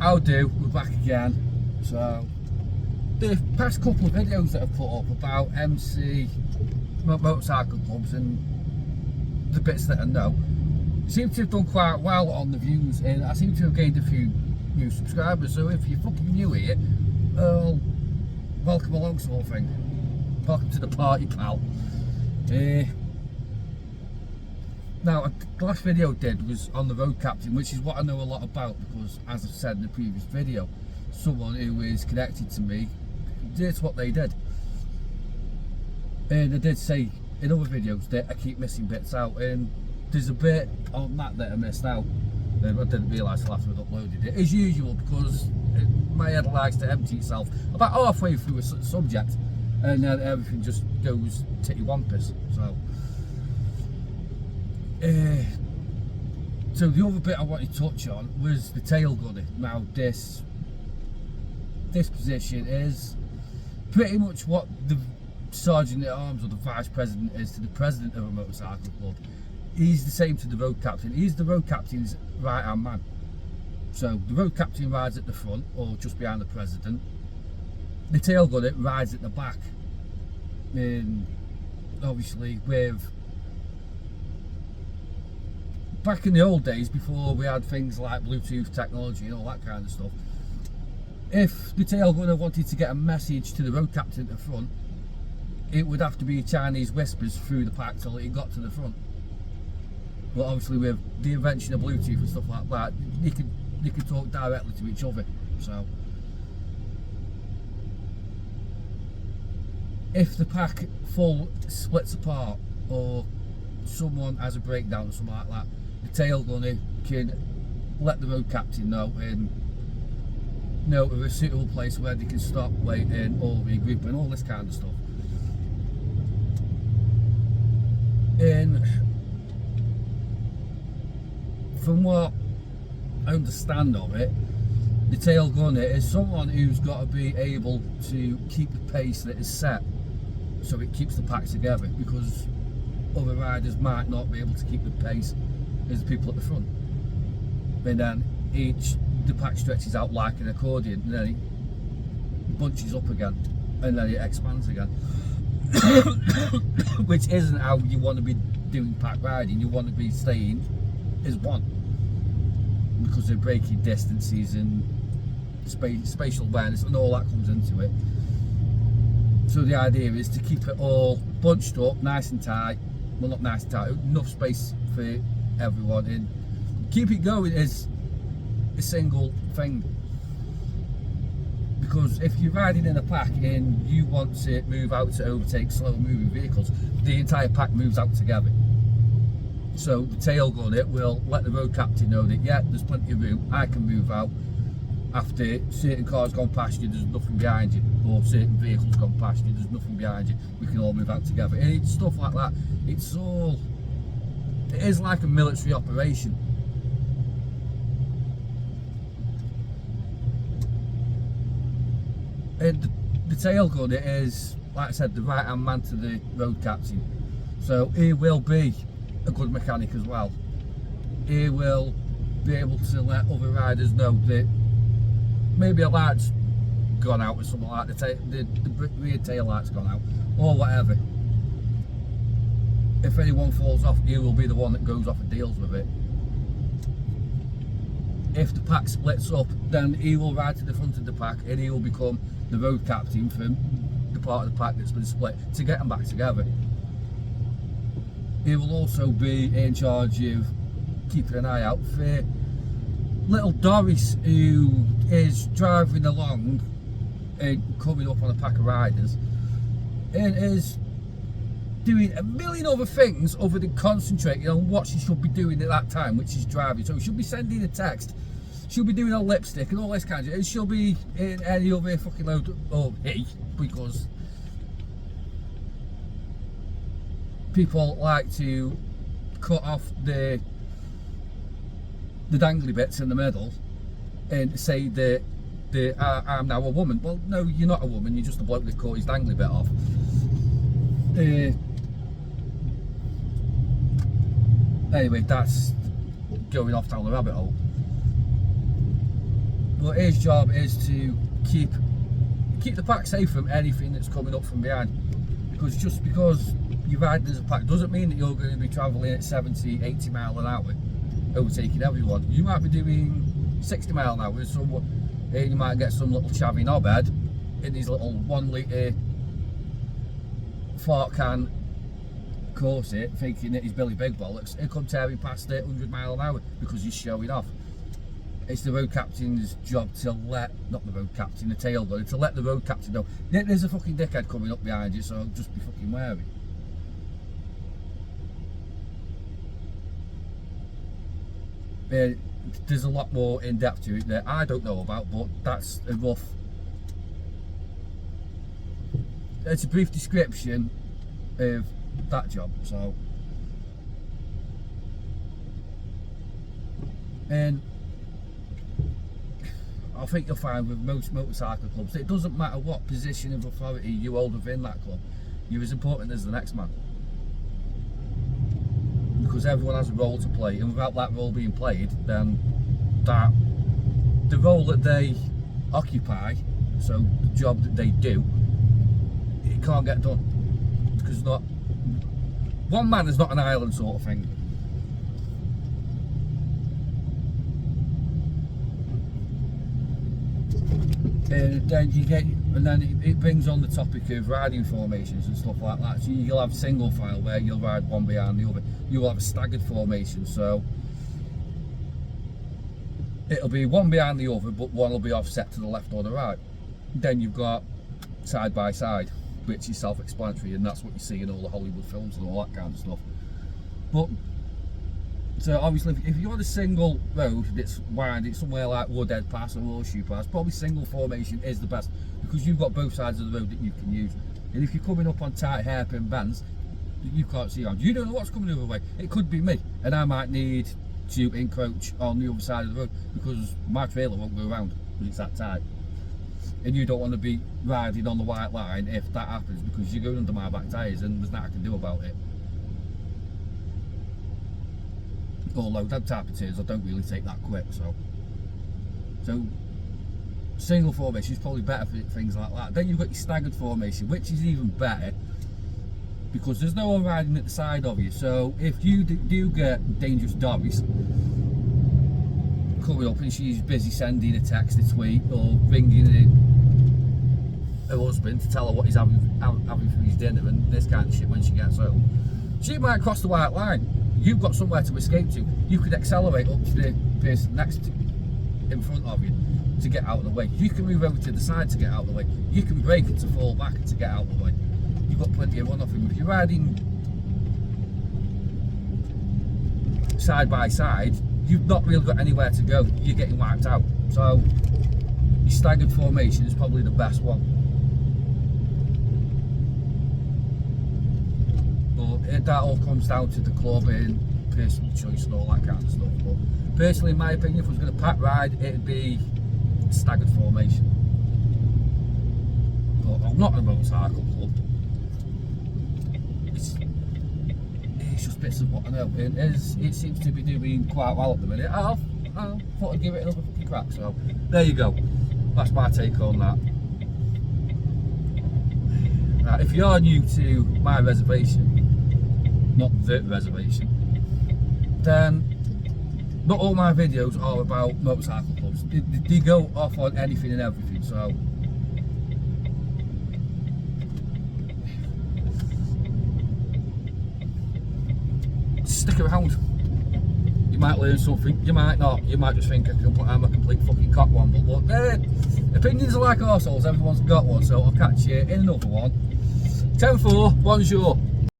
How do? We're back again. So, the past couple of videos that I've put up about MC motorcycle clubs and the bits that I know seem to have done quite well on the views, and I seem to have gained a few new subscribers. So if you're fucking new here, welcome along, sort of thing. Welcome to the party, pal. Now, the last video I did was on the road captain, which is what I know a lot about because, as I said in the previous video, someone who is connected to me did what they did. And I did say in other videos that I keep missing bits out, and there's a bit on that I missed out. I didn't realise till after I'd uploaded it, as usual, because my head likes to empty itself about halfway through a subject, and then everything just goes titty wampus. So the other bit I wanted to touch on was the tail gunner. Now this position is pretty much what the sergeant at arms or the vice president is to the president of a motorcycle club. He's the same to the road captain. He's the road captain's right hand man. So the road captain rides at the front or just behind the president. The tail gunner rides at the back. And obviously back in the old days, before we had things like Bluetooth technology and all that kind of stuff, if the tail gunner wanted to get a message to the road captain at the front, it would have to be Chinese whispers through the pack till it got to the front. But obviously with the invention of Bluetooth and stuff like that, they could talk directly to each other. So if the pack full splits apart or someone has a breakdown or something like that, the tail gunner can let the road captain know and know of a suitable place where they can stop, wait in, or regroup and all this kind of stuff. And from what I understand of it, the tail gunner is someone who's got to be able to keep the pace that is set, so it keeps the pack together, because other riders might not be able to keep the pace as the people at the front. And then the pack stretches out like an accordion, and then it bunches up again, and then it expands again. Which isn't how you want to be doing pack riding. You want to be staying as one, because of braking distances and spatial awareness and all that comes into it. So the idea is to keep it all bunched up, nice and tight. Well, not nice and tight, enough space for everyone, and keep it going as a single thing. Because if you're riding in a pack and you want to move out to overtake slow moving vehicles, the entire pack moves out together. So the tail gunner will let the road captain know that, yeah, there's plenty of room, I can move out. After certain cars gone past you, there's nothing behind you, or certain vehicles gone past you, there's nothing behind you, we can all move out together. And it's stuff like that. It is like a military operation. And the tail gunner is, like I said, the right hand man to the road captain. So he will be a good mechanic as well. He will be able to let other riders know that maybe a light's gone out or something like the rear tail light's gone out or whatever. If anyone falls off, he will be the one that goes off and deals with it. If the pack splits up, then he will ride to the front of the pack and he will become the road captain from the part of the pack that's been split to get them back together. He will also be in charge of keeping an eye out for little Doris, who is driving along and coming up on a pack of riders and is doing a million other things other than concentrating on what she should be doing at that time, which is driving. So she'll be sending a text, she'll be doing a lipstick and all this kind of shit, and she'll be in any other fucking load, or he, because people like to cut off the dangly bits in the middle and say that I'm now a woman. Well, no, you're not a woman, you're just a bloke that cut his dangly bit off. Anyway, that's going off down the rabbit hole. But his job is to keep the pack safe from anything that's coming up from behind. Because just because you ride as a pack doesn't mean that you're going to be travelling at 70, 80 mile an hour, overtaking everyone. You might be doing 60 mile an hour, you might get some little chavvy knobhead in his little 1 litre fart can Corset, thinking that he's Billy Big Bollocks, he'll come tearing past 800 mile an hour because he's showing off. It's the road captain's job to let, not the road captain, the tailgunner, to let the road captain know there's a fucking dickhead coming up behind you, so just be fucking wary. There's a lot more in depth to it that I don't know about, but that's a rough, it's a brief description of that job. So, and I think you'll find with most motorcycle clubs, it doesn't matter what position of authority you hold within that club, you're as important as the next man. Because everyone has a role to play, and without that role being played, then the role that they occupy, so the job that they do, it can't get done. Because not one man is not an island sort of thing. And then it brings on the topic of riding formations and stuff like that. So you'll have single file where you'll ride one behind the other. You'll have a staggered formation, so it'll be one behind the other, but one will be offset to the left or the right. Then you've got side by side, which is self-explanatory, and that's what you see in all the Hollywood films and all that kind of stuff. But so obviously, if you're on a single road that's winding somewhere like Woodhead Pass or Horseshoe Pass, probably single formation is the best because you've got both sides of the road that you can use. And if you're coming up on tight hairpin bends that you can't see on, you don't know what's coming the other way. It could be me, and I might need to encroach on the other side of the road because my trailer won't go around because it's that tight. And you don't want to be riding on the white line if that happens because you're going under my back tyres and there's nothing I can do about it. Although them type of tyres I don't really take that quick, so single formation is probably better for things like that. Then you've got your staggered formation, which is even better because there's no one riding at the side of you. So if you do get dangerous Doris coming up and she's busy sending a text, a tweet, or ringing her husband to tell her what he's having for his dinner and this kind of shit when she gets home, she might cross the white line. You've got somewhere to escape to. You could accelerate up to the person next to, in front of you, to get out of the way. You can move over to the side to get out of the way. You can brake it to fall back to get out of the way. You've got plenty of runoff. If you're riding side by side, you've not really got anywhere to go. You're getting wiped out. So your staggered formation is probably the best one. But that all comes down to the club and personal choice and all that kind of stuff. But personally, in my opinion, if I was going to pack ride, it'd be staggered formation. But I'm not a motorcycle club. It's just bits of what I know, and it seems to be doing quite well at the minute. I thought I'd give it another fucking crack. So there you go. That's my take on that. Now, if you're new to my reservation, not the reservation, then not all my videos are about motorcycle clubs. They go off on anything and everything, so stick around. You might learn something, you might not, you might just think I'm a complete fucking cock one, but look, opinions are like arseholes, everyone's got one, so I'll catch you in another one. 10-4, bonjour.